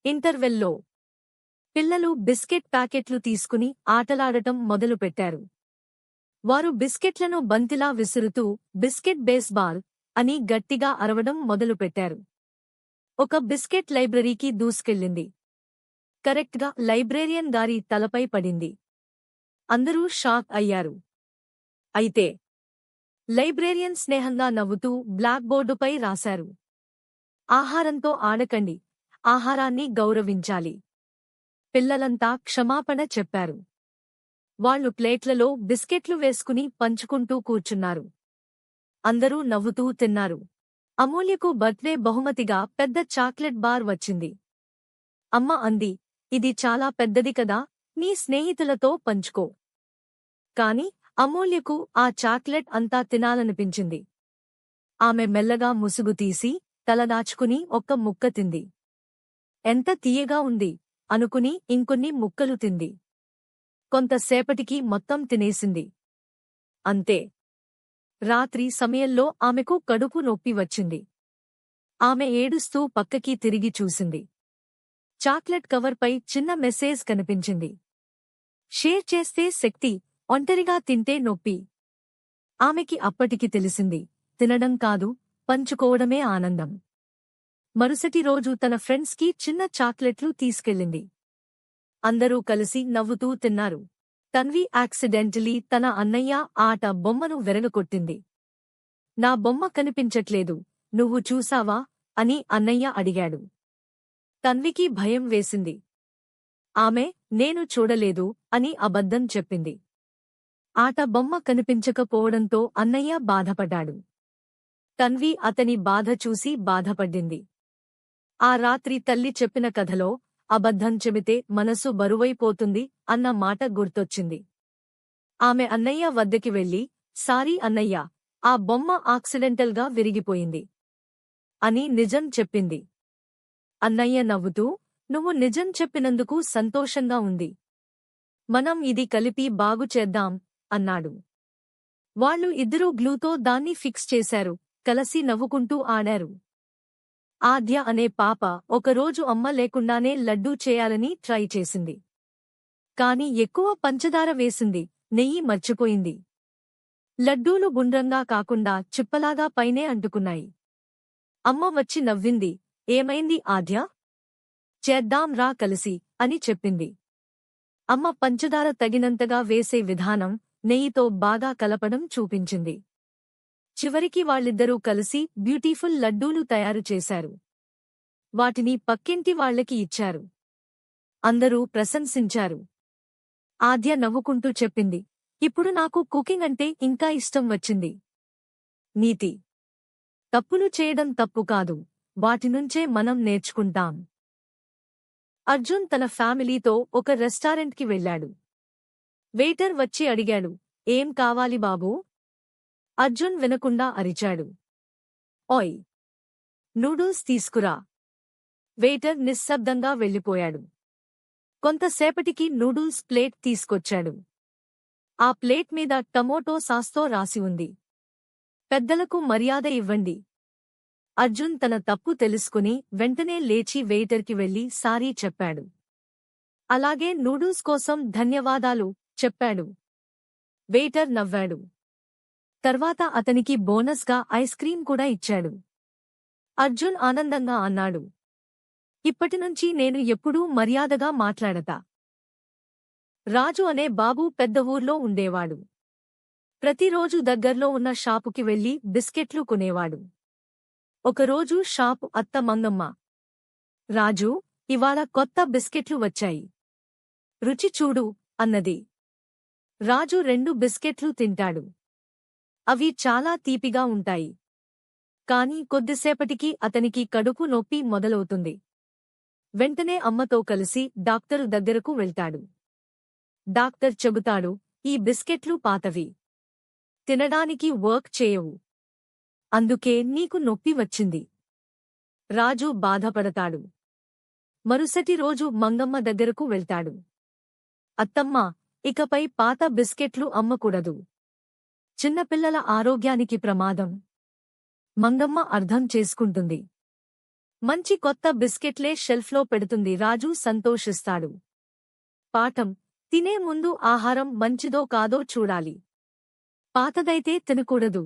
ఇంటర్వెల్లో పిల్లలు బిస్కెట్ ప్యాకెట్లు తీసుకుని ఆటలాడటం మొదలుపెట్టారు. వారు బిస్కెట్లను బంతిలా విసురుతూ బిస్కెట్ బేస్బాల్ అని గట్టిగా అరవడం మొదలుపెట్టారు. ఒక బిస్కెట్ లైబ్రరీకి దూసుకెళ్ళింది. కరెక్ట్గా లైబ్రేరియన్ గారి తలపై పడింది. అందరూ షాక్ అయ్యారు. అయితే లైబ్రేరియన్ స్నేహంగా నవ్వుతూ బ్లాక్ బోర్డుపై రాశారు. ఆహారంతో ఆడకండి, ఆహారాన్ని గౌరవించాలి. పిల్లలంతా క్షమాపణ చెప్పారు. వాళ్లు ప్లేట్లలో బిస్కెట్లు వేసుకుని పంచుకుంటూ కూర్చున్నారు. అందరూ నవ్వుతూ తిన్నారు. అమూల్యకు బర్త్డే బహుమతిగా పెద్ద చాక్లెట్ బార్ వచ్చింది. అమ్మ అంది, ఇది చాలా పెద్దది కదా, నీ స్నేహితులతో పంచుకో. కాని అమూల్యకు ఆ చాక్లెట్ అంతా తినాలనిపించింది. ఆమె మెల్లగా ముసుగు తీసి తలదాచుకుని ఒక్క ముక్క తింది. ఎంత తీయగా ఉంది అనుకుని ఇంకొన్ని ముక్కలు తింది. కొంతసేపటికి మొత్తం తినేసింది. అంతే. రాత్రి సమయంలో ఆమెకు కడుపు నొప్పి వచ్చింది. ఆమె ఏడుస్తూ పక్కకి తిరిగి చూసింది. చాక్లెట్ కవర్పై చిన్న మెసేజ్ కనిపించింది. షేర్ చేస్తే శక్తి, ఒంటరిగా తింటే నొప్పి. ఆమెకి అప్పటికి తెలిసింది, తినడం కాదు, పంచుకోవడమే ఆనందం. మరుసటి రోజు తన ఫ్రెండ్స్కి చిన్న చాక్లెట్లు తీసుకెళ్ళింది. అందరూ కలిసి నవ్వుతూ తిన్నారు. తన్వి యాక్సిడెంటలీ తన అన్నయ్య ఆట బొమ్మను వెరగకొట్టింది. నా బొమ్మ కనిపించట్లేదు, నువ్వు చూసావా అని అన్నయ్య అడిగాడు. తన్వికి భయం వేసింది. ఆమె నేను చూడలేదు అని అబద్ధం చెప్పింది. ఆట బొమ్మ కనిపించకపోవడంతో అన్నయ్య బాధపడ్డాడు. తన్వి అతని బాధ చూసి బాధపడింది. ఆ రాత్రి తల్లి చెప్పిన కథలో అబద్ధం చెబితే మనసు బరువైపోతుంది అన్న మాట గుర్తొచ్చింది. ఆమె అన్నయ్య వద్దకి వెళ్లి, సారీ అన్నయ్య, ఆ బొమ్మ ఆక్సిడెంటల్గా విరిగిపోయింది అని నిజం చెప్పింది. అన్నయ్య నవ్వుతూ, నువ్వు నిజం చెప్పినందుకు సంతోషంగా ఉంది. మనం ఇది కలిపి బాగు చేద్దాం అన్నాడు. వాళ్ళు ఇద్దరూ గ్లూతో దాన్ని ఫిక్స్ చేశారు. కలసి నవ్వుకుంటూ ఆడారు. ఆద్య అనే పాప ఒకరోజు అమ్మ లేకుండానే లడ్డూ చేయాలని ట్రై చేసింది. కాని ఎక్కువ పంచదార వేసింది, నెయ్యి మర్చిపోయింది. లడ్డూలు గుండ్రంగా కాకుండా చిప్పలాగా పైనే అంటుకున్నాయి. అమ్మ వచ్చి నవ్వింది, ఏమైంది ఆద్య? చేద్దాం రా కలిసి అని చెప్పింది. అమ్మ పంచదార తగినంతగా వేసే విధానం, నెయ్యితో బాగా కలపడం చూపించింది. చివరికి వాళ్ళిద్దరూ కలిసి బ్యూటిఫుల్ లడ్డూలు తయారు చేశారు. వాటిని పక్కింటి వాళ్లకి ఇచ్చారు. అందరూ ప్రశంసించారు. ఆద్య నవ్వుకుంటూ చెప్పింది, ఇప్పుడు నాకు కుకింగ్ అంటే ఇంకా ఇష్టం వచ్చింది. నీతి: తప్పులు చేయడం తప్పు కాదు, వాటినుంచే మనం నేర్చుకుంటాం. అర్జున్ తన ఫ్యామిలీతో ఒక రెస్టారెంట్కి వెళ్ళాడు. వెయిటర్ వచ్చి అడిగాడు, ఏం కావాలి బాబూ? అర్జున్ వినకుండా అరిచాడు, ఓయ్, నూడిల్స్ తీసుకురా. వెయిటర్ నిశ్శబ్దంగా వెళ్ళిపోయాడు. కొంతసేపటికి నూడిల్స్ ప్లేట్ తీసుకొచ్చాడు. ఆ ప్లేట్ మీద టమోటో సాస్తో రాసి ఉంది. పెద్దలకు మర్యాద ఇవ్వండి. అర్జున్ తన తప్పు తెలుసుకుని వెంటనే లేచి వెయిటర్కి వెళ్లి సారీ చెప్పాడు. అలాగే నూడిల్స్ కోసం ధన్యవాదాలు చెప్పాడు. వెయిటర్ నవ్వాడు. తర్వాత అతనికి బోనస్గా ఐస్ క్రీం కూడా ఇచ్చాడు. అర్జున్ ఆనందంగా అన్నాడు, ఇప్పటినుంచి నేను ఎప్పుడూ మర్యాదగా మాట్లాడతా. రాజు అనే బాబు పెద్ద ఊర్లో ఉండేవాడు. ప్రతిరోజు దగ్గర్లో ఉన్న షాపుకి వెళ్లి బిస్కెట్లు కొనేవాడు. ఒకరోజు షాపు అత్త మంగమ్మ, రాజూ, ఇవాళ కొత్త బిస్కెట్లు వచ్చాయి, రుచి చూడు అన్నది. రాజు 2 బిస్కెట్లు తింటాడు. అవి చాలా తీపిగా ఉంటాయి. కాని కొద్దిసేపటికి అతనికి కడుపు నొప్పి మొదలవుతుంది. వెంటనే అమ్మతో కలిసి డాక్టరు దగ్గరకు వెళ్తాడు. డాక్టర్ చెబుతాడు, ఈ బిస్కెట్లు పాతవి, తినడానికి వర్క్ చేయవు, అందుకే నీకు నొప్పి వచ్చింది. రాజు బాధపడతాడు. మరుసటి రోజు మంగమ్మ దగ్గరకు వెళ్తాడు. అత్తమ్మా, ఇకపై పాత బిస్కెట్లు అమ్మకూడదు, చిన్నపిల్లల ఆరోగ్యానికి ప్రమాదం. మంగమ్మ అర్థం చేసుకుంటుంది. మంచి కొత్త బిస్కెట్లే షెల్ఫ్లో పెడుతుంది. రాజు సంతోషిస్తాడు. పాఠం: తినే ముందు ఆహారం మంచిదో కాదో చూడాలి. పాతదైతే తినకూడదు.